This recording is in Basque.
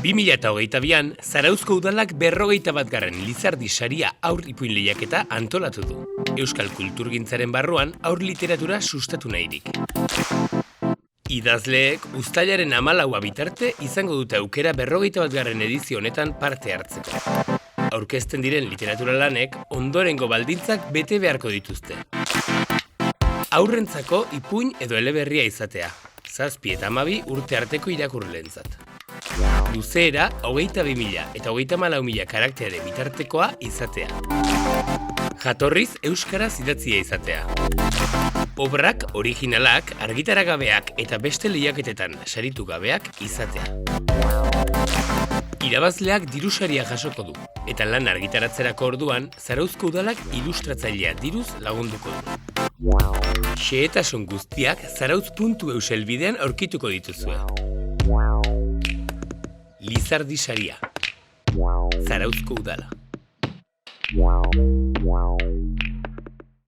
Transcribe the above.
2022an, Zarauzko udalak 51. Lizardi saria aur ipuin lehiaketa antolatu du. Euskal kulturgintzaren barruan aur literatura sustatu nahirik. Idazleek uztailaren 14 bitarte izango dute aukera 51. edizio honetan parte hartzeko. Aurkezten diren literatura lanek ondorengo baldintzak bete beharko dituzte. Aurrentzako ipuin edo eleberria izatea. 7 eta 12 urte arteko irakurleentzat. Luzeera 22.000 eta 34.000 karaktere bitartekoa izatea. Jatorriz euskaraz idatzia izatea. Obrak originalak, argitaragabeak eta beste lehiaketetan saritu gabeak izatea. Irabazleak dirusaria jasoko du, eta lan argitaratzerako orduan, Zarauzko udalak ilustratzailea diruz lagunduko du. Xehetasun guztiak zarauz.eus helbidean aurkituko dituzue. Lizardi saria. Zarauzko udala.